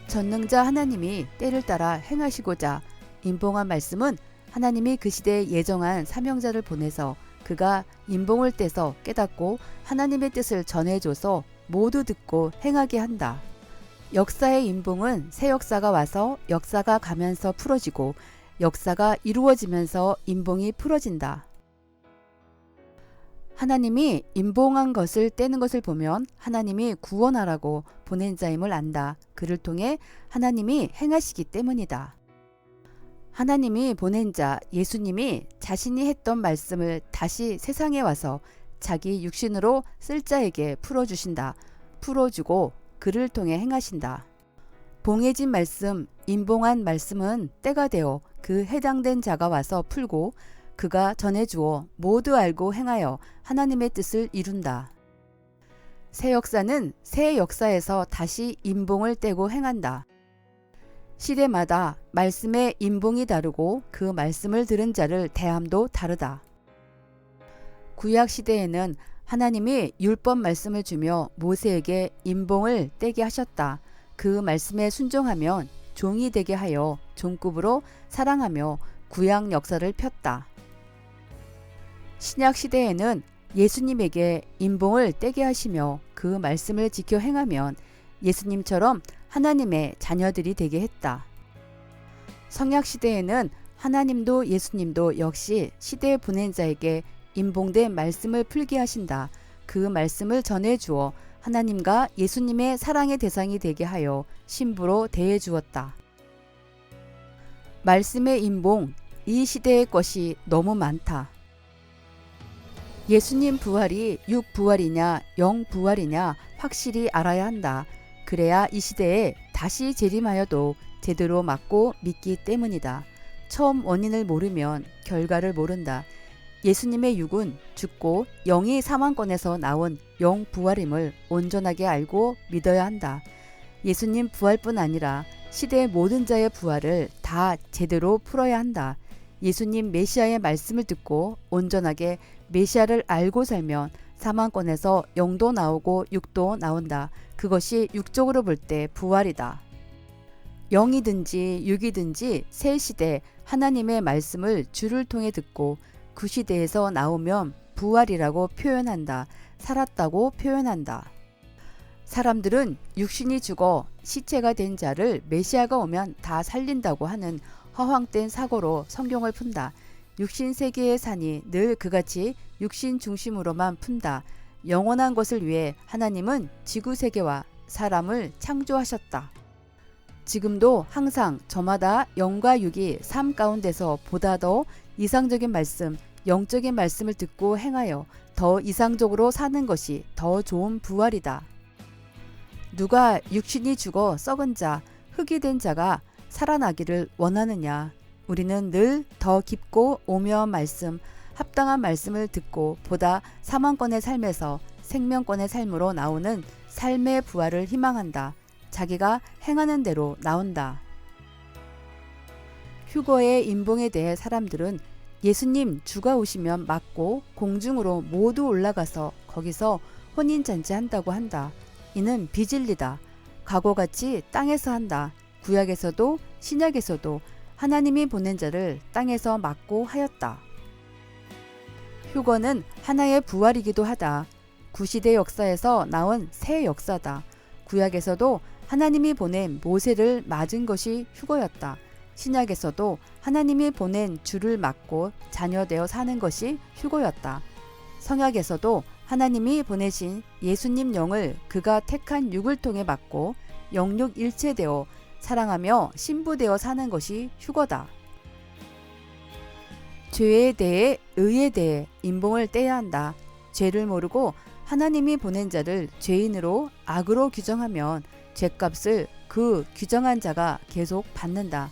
전능자 하나님이 때를 따라 행하시고자 임봉한 말씀은 하나님이 그 시대에 예정한 사명자를 보내서 그가 임봉을 떼서 깨닫고 하나님의 뜻을 전해줘서 모두 듣고 행하게 한다. 역사의 임봉은 새 역사가 와서 역사가 가면서 풀어지고 역사가 이루어지면서 임봉이 풀어진다. 하나님이 임봉한 것을 떼는 것을 보면 하나님이 구원하라고 보낸 자임을 안다. 그를 통해 하나님이 행하시기 때문이다. 하나님이 보낸 자 예수님이 자신이 했던 말씀을 다시 세상에 와서 자기 육신으로 쓸 자에게 풀어주신다. 풀어주고 그를 통해 행하신다. 봉해진 말씀, 임봉한 말씀은 때가 되어 그 해당된 자가 와서 풀고 그가 전해주어 모두 알고 행하여 하나님의 뜻을 이룬다. 새 역사는 새 역사에서 다시 임봉을 떼고 행한다. 시대마다 말씀의 임봉이 다르고 그 말씀을 들은 자를 대함도 다르다. 구약 시대에는 하나님이 율법 말씀을 주며 모세에게 임봉을 떼게 하셨다. 그 말씀에 순종하면 종이 되게 하여 종급으로 사랑하며 구약 역사를 폈다. 신약 시대에는 예수님에게 임봉을 떼게 하시며 그 말씀을 지켜 행하면 예수님처럼 하나님의 자녀들이 되게 했다. 성약 시대에는 하나님도 예수님도 역시 시대에 보낸 자에게 임봉된 말씀을 풀게 하신다. 그 말씀을 전해주어 하나님과 예수님의 사랑의 대상이 되게 하여 신부로 대해 주었다. 말씀의 임봉, 이 시대의 것이 너무 많다. 예수님 부활이 육 부활이냐 영 부활이냐 확실히 알아야 한다. 그래야 이 시대에 다시 재림하여도 제대로 맞고 믿기 때문이다. 처음 원인을 모르면 결과를 모른다. 예수님의 육은 죽고 영이 사망권에서 나온 영 부활임을 온전하게 알고 믿어야 한다. 예수님 부활뿐 아니라 시대의 모든 자의 부활을 다 제대로 풀어야 한다. 예수님 메시아의 말씀을 듣고 온전하게 메시아를 알고 살면 사망권에서 영도 나오고 육도 나온다. 그것이 육적으로 볼 때 부활이다. 영이든지 육이든지 새 시대 하나님의 말씀을 주를 통해 듣고 그 시대에서 나오면 부활이라고 표현한다. 살았다고 표현한다. 사람들은 육신이 죽어 시체가 된 자를 메시아가 오면 다 살린다고 하는 허황된 사고로 성경을 푼다. 육신 세계의 산이 늘 그같이 육신 중심으로만 푼다. 영원한 것을 위해 하나님은 지구 세계와 사람을 창조하셨다. 지금도 항상 저마다 영과 육이 삶 가운데서 보다 더 이상적인 말씀, 영적인 말씀을 듣고 행하여 더 이상적으로 사는 것이 더 좋은 부활이다. 누가 육신이 죽어 썩은 자, 흙이 된 자가 살아나기를 원하느냐? 우리는 늘 더 깊고 오묘한 말씀, 합당한 말씀을 듣고 보다 사망권의 삶에서 생명권의 삶으로 나오는 삶의 부활을 희망한다. 자기가 행하는 대로 나온다. 휴거의 임봉에 대해 사람들은 예수님 주가 오시면 맞고 공중으로 모두 올라가서 거기서 혼인잔치 한다고 한다. 이는 비진리다. 과거같이 땅에서 한다. 구약에서도 신약에서도 하나님이 보낸 자를 땅에서 맞고 하였다. 휴거는 하나의 부활이기도 하다. 구시대 역사에서 나온 새 역사다. 구약에서도 하나님이 보낸 모세를 맞은 것이 휴거였다. 신약에서도 하나님이 보낸 주를 맞고 자녀되어 사는 것이 휴거였다. 성약에서도 하나님이 보내신 예수님 영을 그가 택한 육을 통해 맞고 영육 일체되어 사랑하며 신부되어 사는 것이 휴거다. 죄에 대해 의에 대해 임봉을 떼야 한다. 죄를 모르고 하나님이 보낸 자를 죄인으로 악으로 규정하면 죄값을 그 규정한 자가 계속 받는다.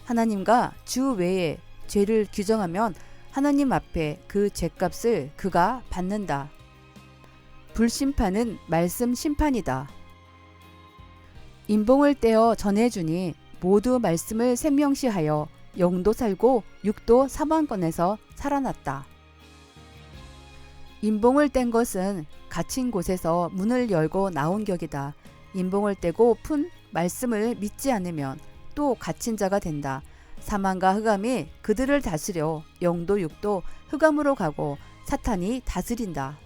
하나님과 주 외에 죄를 규정하면 하나님 앞에 그 죄값을 그가 받는다. 불심판은 말씀 심판이다. 임봉을 떼어 전해주니 모두 말씀을 생명시하여 영도 살고 육도 사망권에서 살아났다. 임봉을 뗀 것은 갇힌 곳에서 문을 열고 나온 격이다. 임봉을 떼고 푼 말씀을 믿지 않으면 또 갇힌 자가 된다. 사망과 흑암이 그들을 다스려 영도 육도 흑암으로 가고 사탄이 다스린다.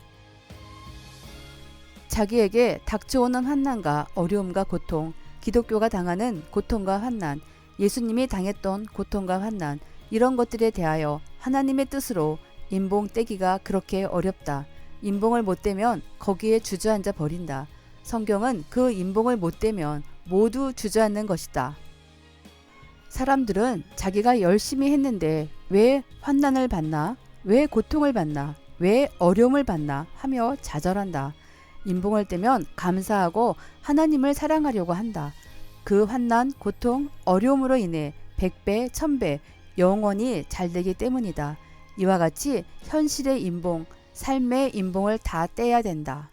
자기에게 닥쳐오는 환난과 어려움과 고통, 기독교가 당하는 고통과 환난, 예수님이 당했던 고통과 환난, 이런 것들에 대하여 하나님의 뜻으로 인봉 떼기가 그렇게 어렵다. 인봉을 못 떼면 거기에 주저앉아 버린다. 성경은 그 인봉을 못 떼면 모두 주저앉는 것이다. 사람들은 자기가 열심히 했는데 왜 환난을 받나? 왜 고통을 받나? 왜 어려움을 받나? 하며 좌절한다. 인봉을 떼면 감사하고 하나님을 사랑하려고 한다. 그 환난, 고통, 어려움으로 인해 100배, 1000배 영원히 잘되기 때문이다. 이와 같이 현실의 인봉, 삶의 인봉을 다 떼야 된다.